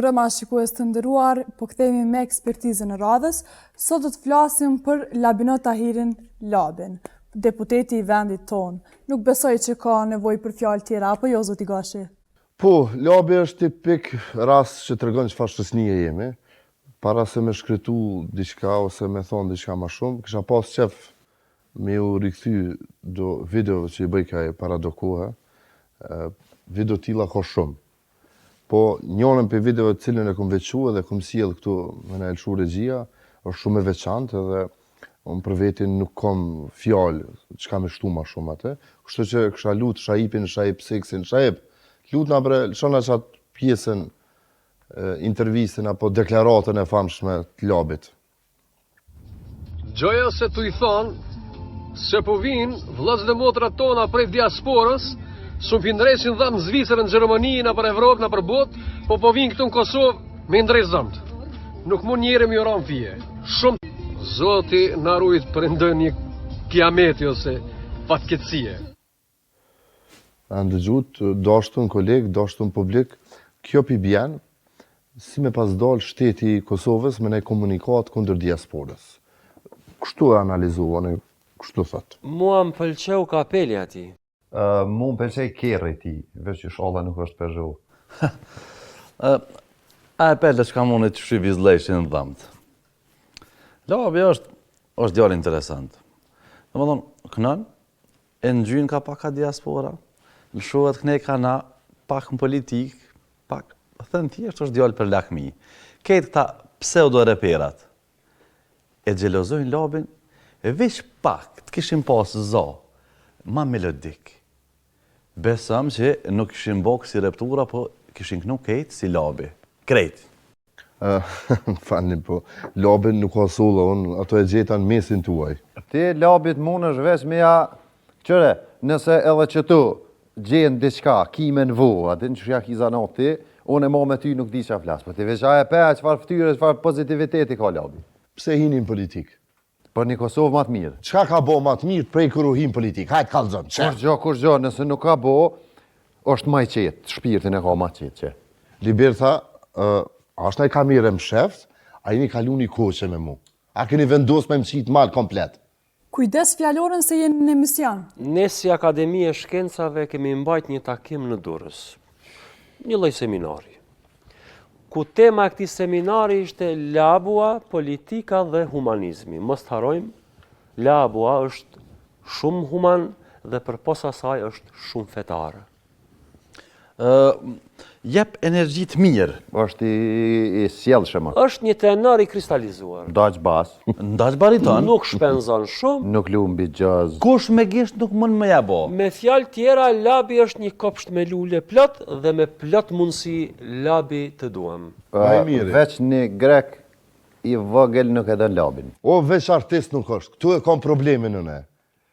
mbrëma shikues të nderuar, po kthehemi me ekspertizën e radhës. Sot do të flasim për Labinot Tahirin Labin, deputeti i vendit tonë. Nuk besoj që ka nevojë për fjalë tjera, apo jo, zoti Gashi? Po, Labi është tipik rast që tregon çfarë shoqënie jemi. Para se me shkretu diçka ose me thonë diçka më shumë, kisha pas qef me u rikthy do videove që i bëj kaj para do kohë. Video tilla ka shumë. Po njënën për videove të cilën e kom veçu edhe kom sjell këtu me na elshu regjia, është shumë e veçantë edhe unë për vetin nuk kam fjalë çka më shtu më shumë atë. Kështu që kisha lut Shahipin, Shahip Seksin, Shahip, lutna bre, lëshona çat pjesën intervistën apo deklaratën e famshme të Labit. Gjoja se tu i thonë se po vinë vëllezërit dhe motrat tona prej diasporës, shumë pindresin dhamë në Zvicërën, në Gjermani, në për Evropë, në për botë, po vinë këtu në Kosovë me ndrejt dhëmët. Nuk mund njëre me joran fije. Shumë Zoti na rujt për ndër një kiameti ose fatkeqësie. Ndëgjut, dashtun kolegë, dashtun publik, kjo pi bjen, si me pas dal shteti i Kosovës me një komunikat kundër diasporës. Kështu e analizuar, kështu thot. Mua më pëlqeu kapeli ati. Mu më pëlqej kerri ti, veç që shalla nuk është Peugeot. A e pele që ka mune të shqy vizlejshin në dhëmët. Labi është djallë interesant. Në më thonë, kënën, e në gjynë ka pak ka diaspora, lëshohet këne ka na pak në politik, pak, thënë tjeshtë është djallë për lakmi. Ketë këta pseudo-reperat, e gjelozojnë Labin, e veç pak të kishim pasë zo, ma melodik. Besëm që nuk kishin bokë si reptura, po kishin kënu kejtë si Labi. Krejtë. Fani, po, Labin nuk ka sola, unë ato e gjeta në mesin tuaj. Ti Labit mund është veç me ja, qëre, nëse edhe që tu gjenë diçka, kime në vo, atë në që shja kizanot ti, unë e mo me ty nuk di që a flasë, po ti veç a e pe, qëfar ftyre, qëfar pozitiviteti ka Labi. Pse hinin politik? Për një Kosovë ma të mirë. Qka ka bo ma të mirë prej kërë hin politik? Hajtë kalëzëm, që? Kur gjo, nëse nuk ka bo, është maj qetë, shpirtin e ka ma qetë që. Liberta, ashtë na i ka mire më sheft, a i një kalu një koqe me mu. A keni vendos me më qitë malë komplet. Kujdes fjaloren se jenë në emision. Ne si Akademi e Shkencave kemi mbajt një takim në Durrës. Një lloj seminari. Ku tema e këtij seminari ishte Labua, politika dhe humanizmi. Mos të harrojmë, Labua është shumë human dhe përpos asaj është shumë fetare. Jep energji të mirë. është i sjellshëm. Është një tenor i kristalizuar. Daq bas. Ndaq bariton. Nuk shpenzon shumë. Nuk lu mbi jazz. Kush me gisht nuk mund me jabo. Me fjalë tjera, Labi është një kopsht me lule plot dhe me plot mundësi Labi të duam. Veç një grek i vogël nuk e don Labin. O, veç artist nuk është, këtu e kam problemin në ne.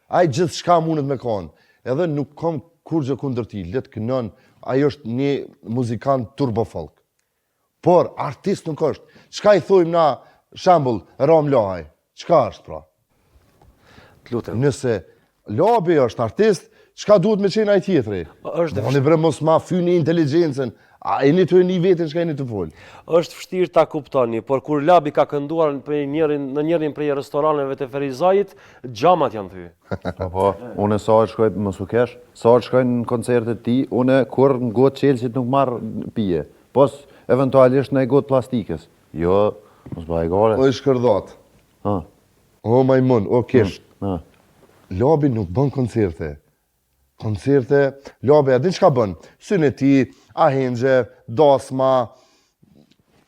Ai gjithë shka mundet me kanë, edhe nuk kam kur gjë kundër ti, letë kënon, ai është një muzikant turbo folk. Por, artist nuk është. Qka i thujmë na, shembull, Ram Lahaj? Qka është pra? Lutem. Nëse Labi është artist, qka duhet me qenë ai tjetri? Moni bre mos ma fyni inteligencen, a e një të e një vetin që ka e një të folë. Është vështirë ta kuptoni, por kur Labi ka kënduar në njërin prej restoraneve të Ferizajit, gjamat janë thy. Po, unë sa të shkoj më sukesh, sa të shkoj në koncertet ti, unë kur në gotë qelësit nuk marrë pije. Pos, eventualisht në e gotë plastikës. Jo, mos bëj gore. O i shkërdat. O majmun, o kesh. Labi nuk bën koncerte. Labi, adin që ka bën? Syneti, ahengje, dasma,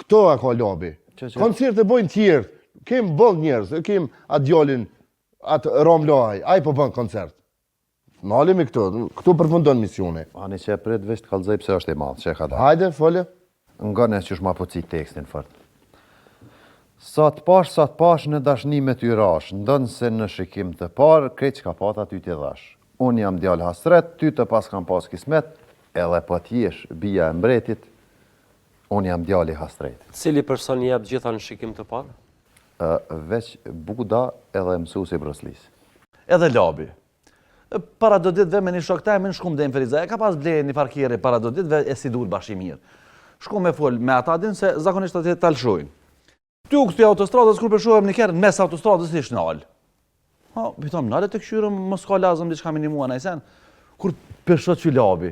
këto e ka Labi. Koncerte bojnë tjertë, kemë bëll njerës, kemë atë djallin, atë Ram Lahaj, a i po bën koncert. Nalimi këtu përfundon misione. Ani që e prit veç të kalzaj pëse është e madhë, që e ka da. Hajde, fole. Ngane që shma po cit tekstin fort. Sa të pash në dashni me ty rash, ndonë se në shikim të parë, krejt që ka pata ty t'i dhash. Unë jam djallë hasret, ty të pas kam pas kismet, edhe po t'jesh bia e mbretit, unë jam djallë i hasret. Cili person jep gjitha në shikim të parë? Veç Buda edhe mësuesi Broslis. Edhe Labi. Para do ditëve me një shok taj me në shkum dhe në Ferizaj, ka pas blejë një farkjeri para do ditëve e si dur bashkë i mirë. shko me fol me ata din se zakonisht atë talshojnë. Ty u kthye autostradës kur peshohem në kerë në mes autostradës ish nal. Ha, i them nale të këshyrëm mos ka lazëm diçka minimuar ai sen. Kur peshot çylabi,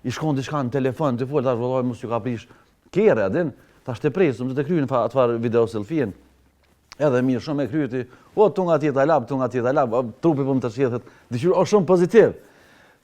i shkon diçka në telefon të fol tash vëllai mos ju ka prish kerë din, tash të presëm të kryen atfar video selfien. Edhe mirë shumë e kryti. O tunga tjetër lab, trupi po më të shjethet. Dëshirë është shumë pozitiv.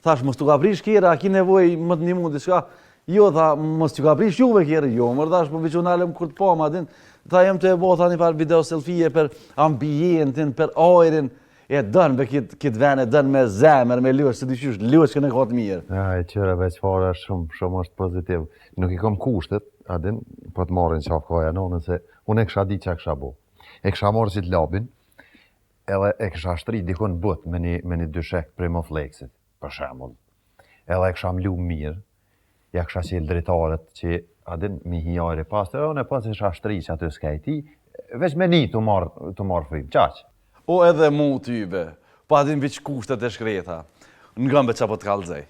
Thash mos t'u ka prish kerë, a ki nevojë më të ndihmu diçka. Jo, tha, mos t'u ka prish juve kerë, jo, më thash po viçonalem kur të po ma din. Tha jam të e bo tani par video selfie për ambientin, për ajrin. E dën me kit vene, dën me zemër, me lësh, se dyqysh lësh që ne ka të mirë. Ja, e qëra veç fara shumë është pozitiv. Nuk i kam kushtet, a din, po të marrin qaf kaja nonën se unë e kësha di që kësha bo. E kësha marrë si të labin, edhe e kësha shtri dikon but me një dyshek prej Moflexit, për shembull. Edhe e kësha mlu mirë, ja kësha qelë dritaret që, a din, mi hijare pas, edhe unë e pas e kësha shtri që aty s'ka i ti, veç me një të marrë frim, qaq. O edhe mu tyve, pa din viç kushtet e shkreta, nga mbe qa po të kalzej.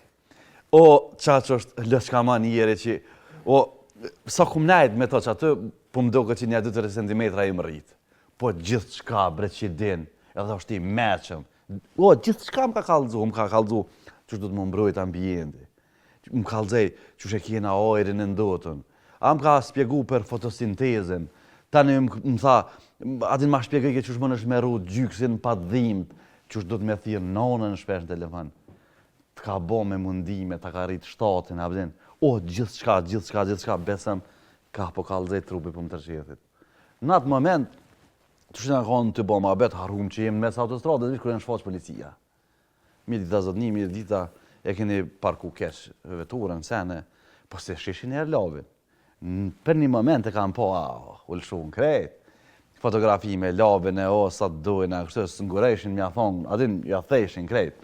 O qaq është lëshka ma njeri që, o sa kum najt me to që aty, po më doke që një 2-3 cm i më rritë. Po gjithë qka bre që din, edhe është i meqëm. O, gjithë qka më ka kalzu, që do të më mbrojt ambienti. Më kalzej që shë kjena ojrin e ndotën. A më ka spjegu për fotosintezën. Tani më tha, atin ma shpjegoj që shë më në shmeru gjyksin pa dhimt, që do të me thirë nonën shpesh në telefon. Të ka bo me mundime, të ka rritë shtatin, abdin. O, gjithë qka, besëm, ka po kalzej trupi për më të rëshjetit. Në atë moment, që shë në konë të bo ma bet, harum që jem në mes autostradës, kërë në shfaq policia. Mi dita zotni, mi dita e keni parku keq veturën, sene, po se shishin e erlovin. Për një moment e kam po, ullëshu në krejt. Fotografi me labin e o, sa të dojnë, kështë së ngureshin, mja thonë, adin, ja theshin krejt.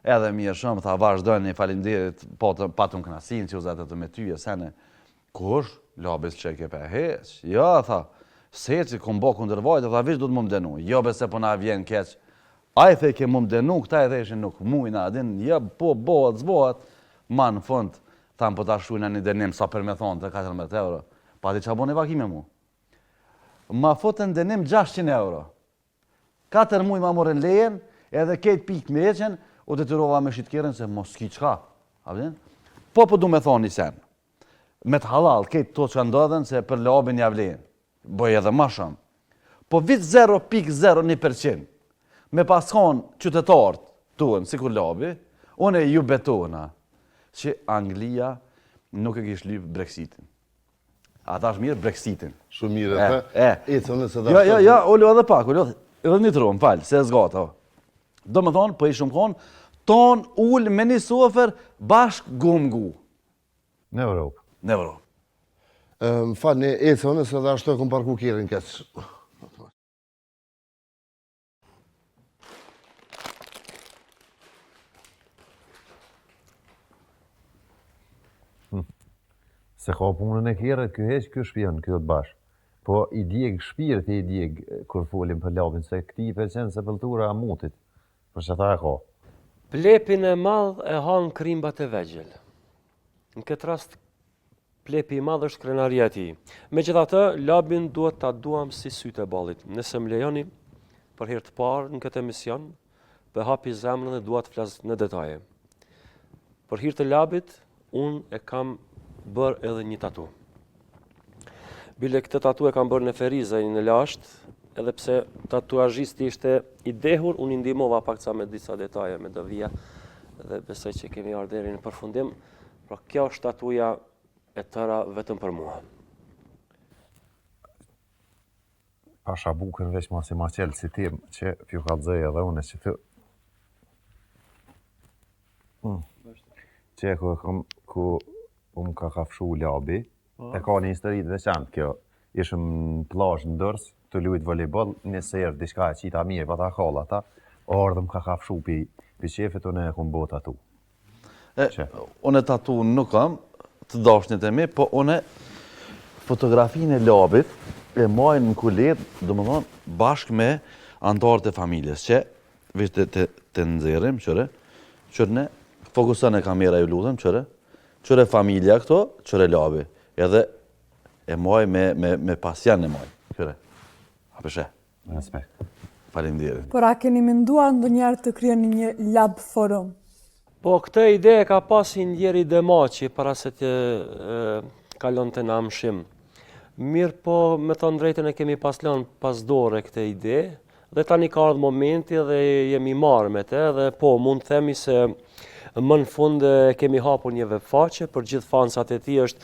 Edhe mirë shumë, tha vazhdojnë një falinderit, patun knasin, që uzat e të me ty e sene. Kush? Labis që ke pe heq? Ja, tha, se që kom bo kundër vajtë, tha vish du të më mdenu. Jo, bese po na vjen keq. A i thej ke më mdenu, këta i theshin nuk mujna, adin, ja, po, zbohat, ma në fund, tham po ta shujna një denim sa për me thonë të 14 euro. Pa di qa bo një vakime mu. Ma fotën denim 600 euro. 4 muj ma morën lejen, edhe kejt pik me eqen, u detyrova me shitkerën se mos ki qka. Po du me thonë një sen. Me të halal, kejt to që ndodhen se për labin javlejen. Boj edhe ma shumë. Po vit 0.01%. Me paskon qytetarët tuën, si kur labi, unë e ju betona që Anglia nuk e kish lyp Brexitin. Ata është mirë Brexitin. Shumë mirë e the. Ja, ullu edhe pak, edhe një tru, më falë, se e zgata. Do me thonë, po i shumë konë, ton ullë me një sofer bashk gumgu. Në Europë. Në Europë. Më falë, një ecën se dhe ashtu e kom parku kjerin keq. Se ka punën e kjerët, kjo heq, kjo shpion, kjo të bashkë. Po i djeg shpirt e i djeg kur folim për labin, se këti i përqenë sepultura amutit, për që ta e ka. Plepin e madh e hanë krimbat e vegjel. Në këtë rast, plepi i madh është krenaria e tij. Megjithatë, labin duhet ta duam si sytë e ballit. Nëse më lejoni, për herë të parë në këtë emision, për hapi zemrën dhe dua të flas në detaje. Për hir të labit, unë e kam bërë edhe një tatu. Bile këtë tatu e kam bërë në Ferizaj në Lasht, edhe pse tatuazhisti ishte i dehur, unë i ndihmova pak ca me disa detaje me dëvija dhe besoj që kemi ardhur deri në përfundim. Pra kjo është tatuja e tëra vetëm për mua. Pasha bukën veç ma si ma qelë si tim, që pju kalzej edhe une që të... Që ku më ka kafshu labi, e ka një historit veçantë kjo. Ishëm në plazh në dërs, të lujt volejboll, një serë, diçka e qita mirë, pa ta kalla ta, ardhëm ka kafshu pi qefit, unë e kom bo tatu. Unë tatu nuk kam, të dashnit e mi, po unë fotografinë e labit e majnë në kulet, do më thonë, bashkë me antarët e familjes, që vishte të nëzirim, qërë ne, fokusën e kamera ju lutëm, qërë familja këto, qërë labi. edhe e moj me pasjan e moj. Kyre, a përshë? Respekt. Faleminderit. Por a keni menduar ndonjëherë të krijoni një lab forum? Po këtë ide ka pasi Njeri Demaçi para se të kalon të në amshim. Mirë po, me të drejtën e kemi pas lënë pas dore këtë ide, dhe tani ka ardhur momenti dhe jemi marrë me të, dhe po, mund të themi se më në fund kemi hapur një webfaqe për gjithë fansat e tij, është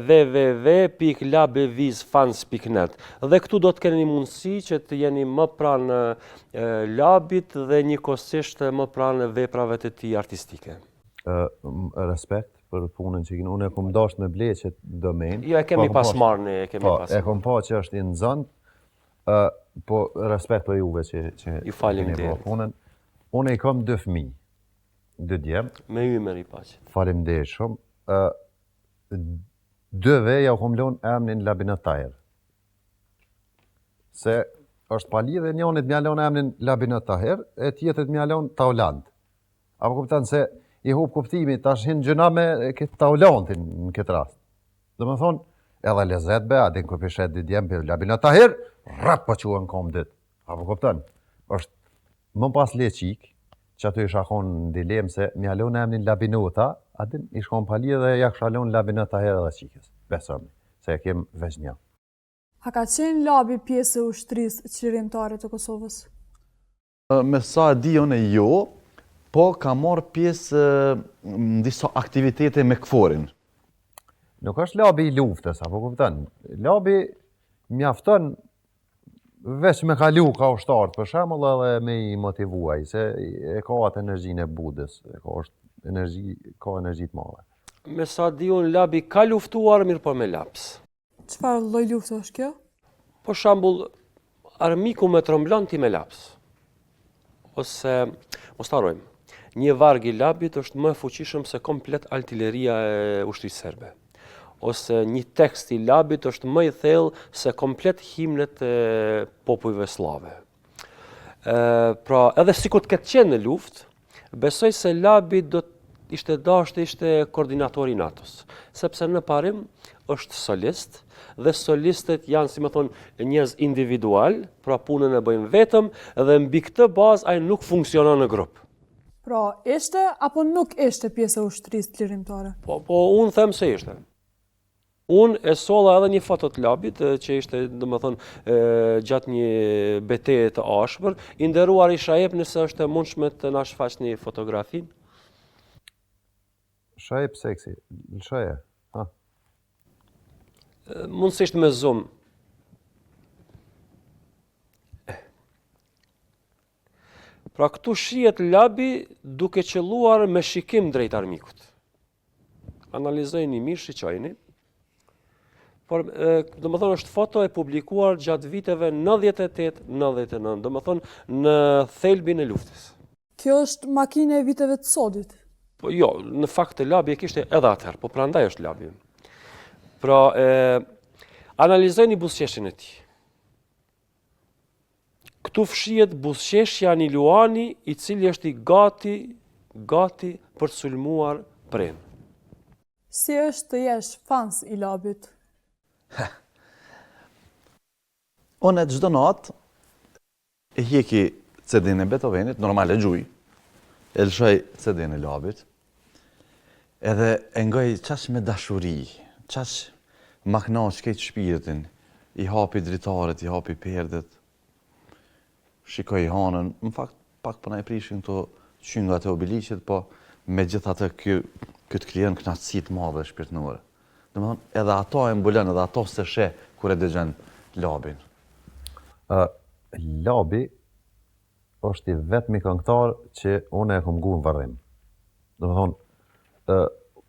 www.labevizfans.net. Dhe këtu do të keni mundësi që të jeni më pranë labit dhe njëkohësisht më pranë veprave të tij artistike. Respekt për punën që unë e kom dashur me bleqet domen. Jo, e kemi pas marrë ne, e kemi Po, pas. e kom pa që është i nxënt, po respekt për juve që Ju faleminderit. keni bërë punën. Unë i kam 2 fëmijë, 2 djemë. Me ymer i paqe. Faleminderit shumë. 2 ja u kom lënë emrin Labinot Tahir. Se është pa lidhje, njënit m'ja lënë emrin Labinot Tahir, e tjetrit m'ja lënë Taulant. Apo kupton se i hub kuptimi tash hin gjëna me këtë Taulantin në këtë rast. Domethënë, edhe lezet be, adin kur pishet 2 djemë për Labinot Tahir, rap po quhen kom dit. Apo kupton? Është më pas leqik, që aty isha konë në dilemë se m'ja lënë emrin Labinota, adin ish konë pali dhe ja kësha lënë Labinot Tahir edhe qikës. Besëm, se e kem veç një. A ka qenë labi pjesë e ushtrisë qlirimtare të Kosovës? Me sa di unë jo, po ka marrë pjesë në disa aktivitete me KFOR-in. Nuk është labi i luftës, apo kupton? Labi mjafton veç me kalu ka ushtarët, për shembull edhe me i motivuaj, se e ka atë energjinë e budës, ka energji të madhe. Me sa di unë, labi ka luftuar, mirë po me laps. Çfarë lloj lufte është kjo? Për shembull, armiku me tromblon ti me laps. Ose, mos harrojmë, një varg i labit është më fuqishëm se komplet artilleria e ushtrisë serbe. Ose një tekst i labit është më i thellë se komplet himnet e popujve slave. Pra, edhe sikur të ketë qenë në luftë, besoj se labi do ishte dashur ishte koordinatori i NATO-s, sepse në parim është solist dhe solistët janë, si më thonë, njerëz individual, pra punën e bëjmë vetëm dhe mbi këtë bazë ai nuk funksionon në grup. Pra, ishte apo nuk ishte pjesë e ushtrisë qlirimtare? Po unë them se ishte. Unë e solla edhe një foto të labit që ishte, domethënë, gjatë një betejë të ashpër, i nderuar Shajep, nëse është e mundshme të na shfaqni fotografinë. Shajep seksi, lëshoje. Mundësisht me zoom. Pra këtu shihet labi duke qelluar me shikim drejt armikut. Analizojeni mirë, shiqojeni. Por, domethënë është foto e publikuar gjatë viteve 98-99, domethënë në thelbin e luftës. Kjo është makinë e viteve të sodit. Po jo, në fakt labi e kishte edhe atëherë, po prandaj është labi. Pra, analizojni buzëqeshjen e tij. Këtu fshihet buzëqeshja një Luani, i cili është i gati për të sulmuar Pren. Si është të jesh fans i labit? Unë çdo natë e hjeki CD-n e Beethovenit, normal e gjuj, e lëshoj CD-n e labit, edhe e ngoj qash me dashuri, qash maknaç këtë shpirtin, i hapi dritaret, i hapi perdet, shikoj hanën, në fakt pak përna i prishin këto qyngat e obiliqit, po me gjithë atë këtë krijon kënaqësi të madhe shpirtënore. Domethënë, edhe ato e mbulon, edhe ato se sheh kur e dëgjon labin. Labi është i vetmi këngëtar që unë e kom gu në varrim. Domethënë,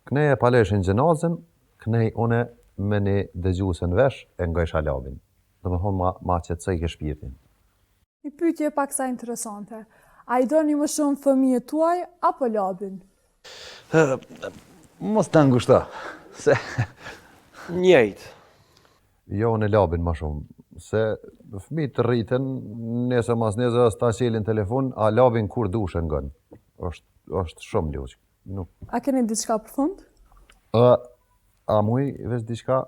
kënej e paleshin gjenazën, kënej une me një dëgjusën vesh e ngojsha labin. Domethënë, ma qetësoj ke shpirtin. Një pyetje paksa interesante. A i doni më shumë fëmijët tuaj apo labin? Mos të ngushta, se Njëjtë. Jo në labin më shumë, se fëmijët të rriten, nese mas nese as ta qelin telefon, a labin kur dush e ngën. është shumë luq. A keni diçka për fund? a muj veç diçka?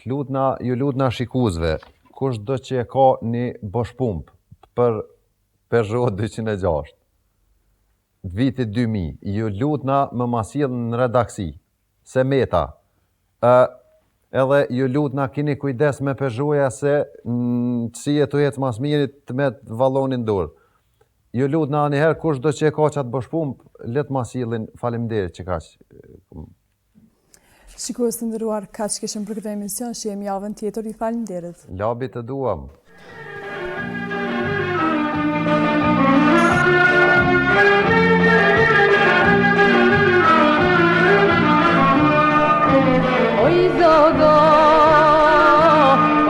Ju lutna shikuzve, kush do që e ka një boshpump për Peugeot 206, vitit 2000, ju lutna më masil në redaksi, se meta, edhe ju lutna kini kujdes me Peugeotja se si e të jetë mas mirit të me valonin dur. Ju lutna njëherë kush do që e ka qatë boshpump, letë masilin, faleminderit që kaq. Shikues të nderuar, kaq kishim për këtë emision, shihemi javën tjetër, ju faleminderit. Labi të duam.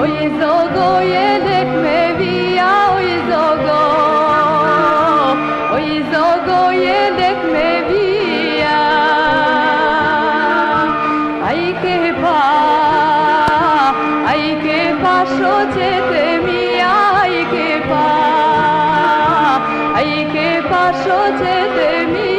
Oj zogo, jedek me vija, oj zogo, jedek me vija. Ai ke pa shoqete mia, ai ke pa shoqete mia.